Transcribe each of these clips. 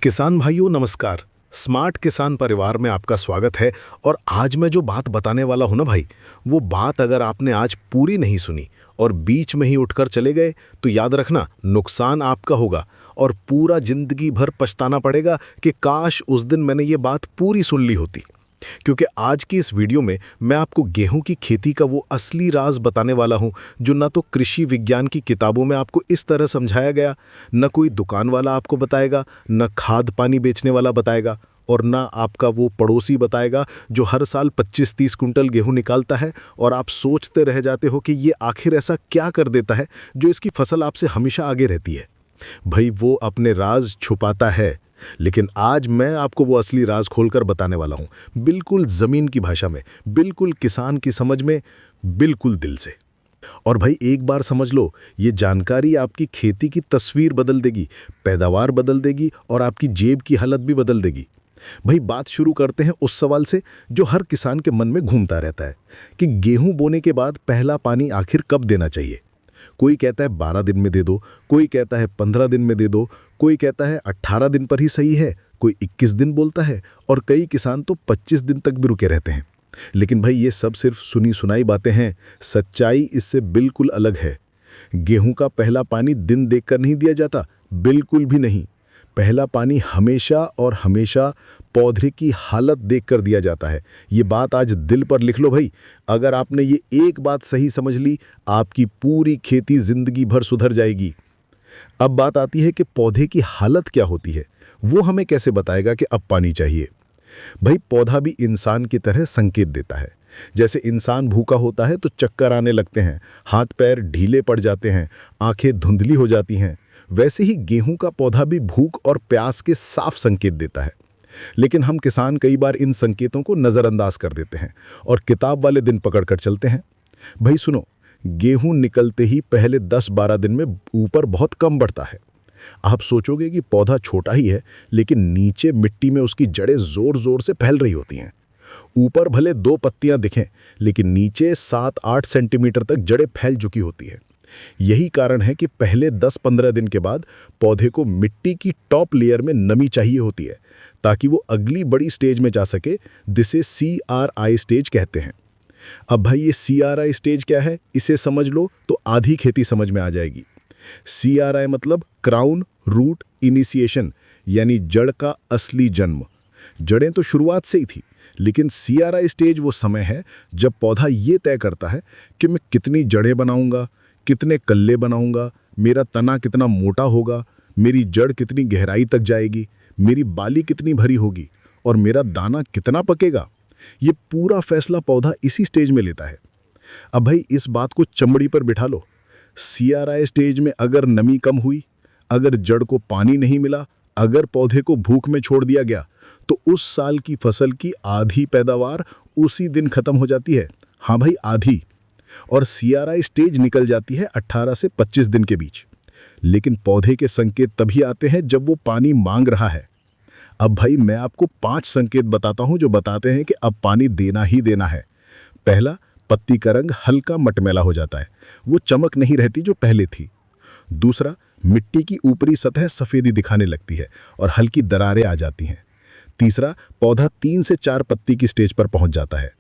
किसान भाइयों नमस्कार। स्मार्ट किसान परिवार में आपका स्वागत है। और आज मैं जो बात बताने वाला हूं ना भाई, वो बात अगर आपने आज पूरी नहीं सुनी और बीच में ही उठकर चले गए तो याद रखना नुकसान आपका होगा और पूरा जिंदगी भर पछताना पड़ेगा कि काश उस दिन मैंने ये बात पूरी सुन ली होती। क्योंकि आज की इस वीडियो में मैं आपको गेहूं की खेती का वो असली राज बताने वाला हूं जो ना तो कृषि विज्ञान की किताबों में आपको इस तरह समझाया गया, न कोई दुकान वाला आपको बताएगा, न खाद पानी बेचने वाला बताएगा, और ना आपका वो पड़ोसी बताएगा जो हर साल 25-30 कुंटल गेहूं निकालता है और आप सोचते रह जाते हो कि ये आखिर ऐसा क्या कर देता है जो इसकी फसल आपसे हमेशा आगे रहती है। भाई वो अपने राज छुपाता है, लेकिन आज मैं आपको वो असली राज खोलकर बताने वाला हूं, बिल्कुल जमीन की भाषा में, बिल्कुल किसान की समझ में, बिल्कुल दिल से। और भाई एक बार समझ लो, ये जानकारी आपकी खेती की तस्वीर बदल देगी, पैदावार बदल देगी और आपकी जेब की हालत भी बदल देगी। भाई बात शुरू करते हैं उस सवाल से जो हर किसान के मन में घूमता रहता है कि गेहूं बोने के बाद पहला पानी आखिर कब देना चाहिए। कोई कहता है 12 दिन में दे दो, कोई कहता है 15 दिन में दे दो, कोई कहता है 18 दिन पर ही सही है, कोई 21 दिन बोलता है और कई किसान तो 25 दिन तक भी रुके रहते हैं। लेकिन भाई ये सब सिर्फ सुनी सुनाई बातें हैं, सच्चाई इससे बिल्कुल अलग है। गेहूं का पहला पानी दिन देखकर नहीं दिया जाता, बिल्कुल भी नहीं। पहला पानी हमेशा और हमेशा पौधे की हालत देखकर दिया जाता है। ये बात आज दिल पर लिख लो भाई। अगर आपने ये एक बात सही समझ ली, आपकी पूरी खेती जिंदगी भर सुधर जाएगी। अब बात आती है कि पौधे की हालत क्या होती है, वो हमें कैसे बताएगा कि अब पानी चाहिए। भाई पौधा भी इंसान की तरह संकेत देता है। जैसे इंसान भूखा होता है तो चक्कर आने लगते हैं, हाथ पैर ढीले पड़ जाते हैं, आंखें धुंधली हो जाती हैं, वैसे ही गेहूं का पौधा भी भूख और प्यास के साफ संकेत देता है। लेकिन हम किसान कई बार इन संकेतों को नज़रअंदाज कर देते हैं और किताब वाले दिन पकड़कर चलते हैं। भाई सुनो, गेहूं निकलते ही पहले 10-12 दिन में ऊपर बहुत कम बढ़ता है। आप सोचोगे कि पौधा छोटा ही है, लेकिन नीचे मिट्टी में उसकी जड़ें जोर जोर से फैल रही होती हैं। ऊपर भले 2 पत्तियां दिखें, लेकिन नीचे 7-8 सेंटीमीटर तक जड़ें फैल चुकी होती हैं। यही कारण है कि पहले 10-15 दिन के बाद पौधे को मिट्टी की टॉप लेयर में नमी चाहिए होती है ताकि वो अगली बड़ी स्टेज में जा सके, जिसे CRI स्टेज कहते हैं। अब भाई ये CRI स्टेज क्या है, इसे समझ लो तो आधी खेती समझ में आ जाएगी। CRI मतलब क्राउन रूट इनिशिएशन, यानी जड़ का असली जन्म। जड़ें तो शुरुआत से ही थी, लेकिन CRI स्टेज वो समय है जब पौधा ये तय करता है कि मैं कितनी जड़ें बनाऊंगा, कितने कल्ले बनाऊंगा, मेरा तना कितना मोटा होगा, मेरी जड़ कितनी गहराई तक जाएगी, मेरी बाली कितनी भरी होगी और मेरा दाना कितना पकेगा। ये पूरा फैसला पौधा इसी स्टेज में लेता है। अब भाई इस बात को चमड़ी पर बिठा लो। CRI स्टेज में अगर नमी कम हुई, अगर जड़ को पानी नहीं मिला, अगर पौधे को भूख में छोड़ दिया गया, तो उस साल की फसल की आधी पैदावार उसी दिन खत्म हो जाती है। हाँ भाई, आधी। और CRI स्टेज निकल जाती है 18 से 25 दिन के बीच। लेकिन पौधे के संकेत तभी आते हैं जब वो पानी मांग रहा है। अब भाई मैं आपको 5 संकेत बताता हूं जो बताते हैं कि अब पानी देना ही देना है। पहला, पत्ती का रंग हल्का मटमैला हो जाता है, वो चमक नहीं रहती जो पहले थी। दूसरा, मिट्टी की ऊपरी सतह सफेदी दिखाने लगती है और हल्की दरारें आ जाती हैं। तीसरा, पौधा 3 से 4 पत्ती की स्टेज पर पहुंच जाता है।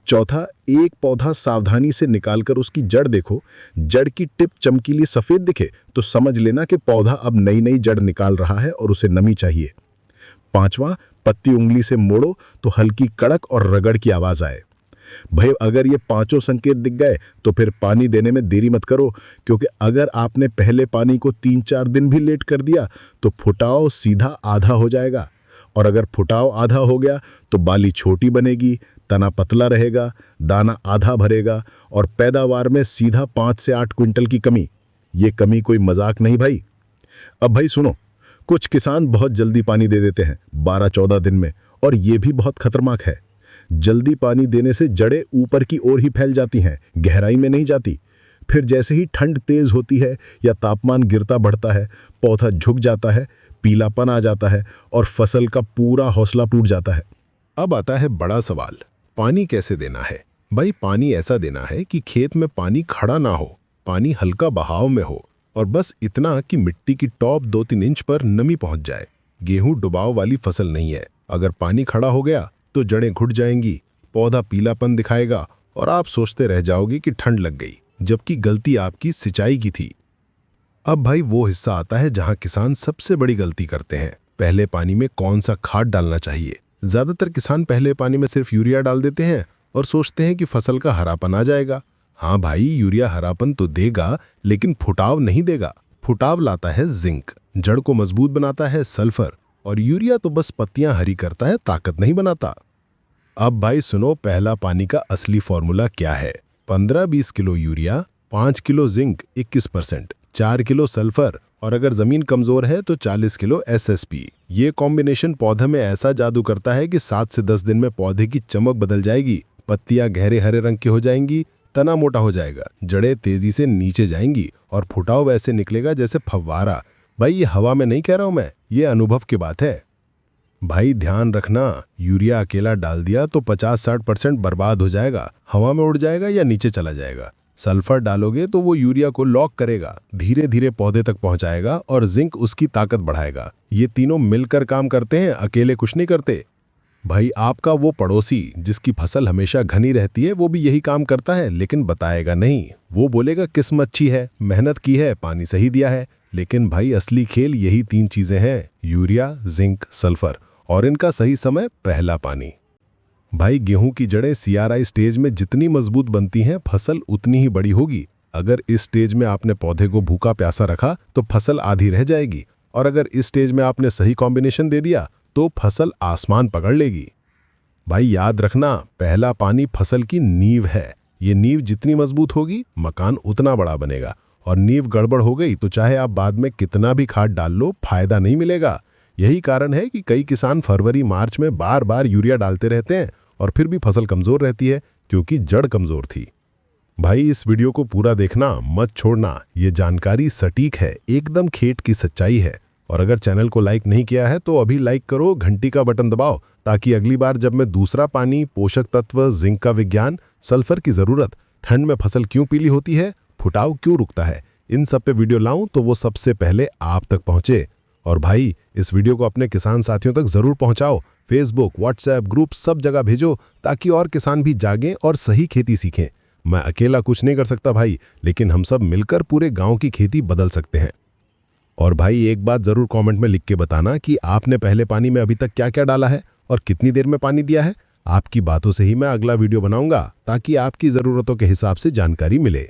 चौथा, एक पौधा सावधानी से निकालकर उसकी जड़ देखो, जड़ की टिप चमकीली सफेद दिखे तो समझ लेना कि पौधा अब नई नई जड़ निकाल रहा है और उसे नमी चाहिए। पांचवा, पत्ती उंगली से मोड़ो तो हल्की कड़क और रगड़ की आवाज आए। भाई अगर ये 5 संकेत दिख गए तो फिर पानी देने में देरी मत करो, क्योंकि अगर आपने पहले पानी को 3-4 दिन भी लेट कर दिया तो फुटाव सीधा आधा हो जाएगा, और अगर फुटाव आधा हो गया तो बाली छोटी बनेगी, तना पतला रहेगा, दाना आधा भरेगा और पैदावार में सीधा 5 से 8 क्विंटल की कमी। ये कमी कोई मजाक नहीं भाई। अब भाई सुनो, कुछ किसान बहुत जल्दी पानी दे देते हैं 12-14 दिन में, और ये भी बहुत खतरनाक है। जल्दी पानी देने से जड़ें ऊपर की ओर ही फैल जाती हैं, गहराई में नहीं जाती। फिर जैसे ही ठंड तेज होती है या तापमान गिरता बढ़ता है, पौधा झुक जाता है, पीलापन आ जाता है और फसल का पूरा हौसला टूट जाता है। अब आता है बड़ा सवाल, पानी कैसे देना है। भाई पानी ऐसा देना है कि खेत में पानी खड़ा ना हो, पानी हल्का बहाव में हो और बस इतना कि मिट्टी की टॉप 2-3 इंच पर नमी पहुंच जाए। गेहूं डुबाव वाली फसल नहीं है। अगर पानी खड़ा हो गया तो जड़ें घुट जाएंगी, पौधा पीलापन दिखाएगा और आप सोचते रह जाओगे कि ठंड लग गई, जबकि गलती आपकी सिंचाई की थी। अब भाई वो हिस्सा आता है जहां किसान सबसे बड़ी गलती करते हैं। पहले पानी में कौन सा खाद डालना चाहिए। ज्यादातर किसान पहले पानी में सिर्फ यूरिया डाल देते हैं और सोचते हैं कि फसल का हरापन आ जाएगा। हाँ भाई, यूरिया हरापन तो देगा लेकिन फुटाव नहीं देगा। फुटाव लाता है जिंक, जड़ को मजबूत बनाता है सल्फर, और यूरिया तो बस पत्तियां हरी करता है, ताकत नहीं बनाता। अब भाई सुनो, पहला पानी का असली फॉर्मूला क्या है। 15-20 kilo urea, 5 kilo zinc 21%, 4 kilo sulphur, और अगर जमीन कमजोर है तो 40 किलो SSP। ये कॉम्बिनेशन पौधे में ऐसा जादू करता है कि 7 से 10 दिन में पौधे की चमक बदल जाएगी, पत्तियां गहरे हरे रंग की हो जाएंगी, तना मोटा हो जाएगा, जड़ें तेजी से नीचे जाएंगी और फुटाव ऐसे निकलेगा जैसे फव्वारा। भाई ये हवा में नहीं कह रहा हूं मैं, ये अनुभव की बात है। भाई ध्यान रखना, यूरिया अकेला डाल दिया तो 50-60% बर्बाद हो जाएगा, हवा में उड़ जाएगा या नीचे चला जाएगा। सल्फर डालोगे तो वो यूरिया को लॉक करेगा, धीरे धीरे पौधे तक पहुंचाएगा, और जिंक उसकी ताकत बढ़ाएगा। ये तीनों मिलकर काम करते हैं, अकेले कुछ नहीं करते। भाई आपका वो पड़ोसी जिसकी फसल हमेशा घनी रहती है, वो भी यही काम करता है, लेकिन बताएगा नहीं। वो बोलेगा किस्मत अच्छी है, मेहनत की है, पानी सही दिया है। लेकिन भाई असली खेल यही 3 चीजें हैं, यूरिया, जिंक, सल्फर, और इनका सही समय पहला पानी। भाई गेहूं की जड़ें CRI स्टेज में जितनी मजबूत बनती हैं, फसल उतनी ही बड़ी होगी। अगर इस स्टेज में आपने पौधे को भूखा प्यासा रखा तो फसल आधी रह जाएगी, और अगर इस स्टेज में आपने सही कॉम्बिनेशन दे दिया तो फसल आसमान पकड़ लेगी। भाई याद रखना, पहला पानी फसल की नींव है। ये नींव जितनी मजबूत होगी, मकान उतना बड़ा बनेगा, और नींव गड़बड़ हो गई तो चाहे आप बाद में कितना भी खाद डाल लो, फायदा नहीं मिलेगा। यही कारण है कि कई किसान फरवरी-मार्च में बार बार यूरिया डालते रहते हैं और फिर भी फसल कमजोर रहती है, क्योंकि जड़ कमजोर थी। भाई इस वीडियो को पूरा देखना, मत छोड़ना। ये जानकारी सटीक है, एकदम खेत की सच्चाई है। और अगर चैनल को लाइक नहीं किया है तो अभी लाइक करो, घंटी का बटन दबाओ, ताकि अगली बार जब मैं दूसरा पानी, पोषक तत्व, जिंक का विज्ञान, सल्फर की जरूरत, ठंड में फसल क्यों पीली होती है, फुटाव क्यों रुकता है, इन सब पे वीडियो लाऊं तो वो सबसे पहले आप तक पहुंचे। और भाई इस वीडियो को अपने किसान साथियों तक जरूर पहुंचाओ। फेसबुक, व्हाट्सएप ग्रुप सब जगह भेजो, ताकि और किसान भी जागें और सही खेती सीखें। मैं अकेला कुछ नहीं कर सकता भाई, लेकिन हम सब मिलकर पूरे गांव की खेती बदल सकते हैं। और भाई एक बात जरूर कमेंट में लिख के बताना कि आपने पहले पानी में अभी तक क्या क्या डाला है और कितनी देर में पानी दिया है। आपकी बातों से ही मैं अगला वीडियो बनाऊंगा, ताकि आपकी जरूरतों के हिसाब से जानकारी मिले।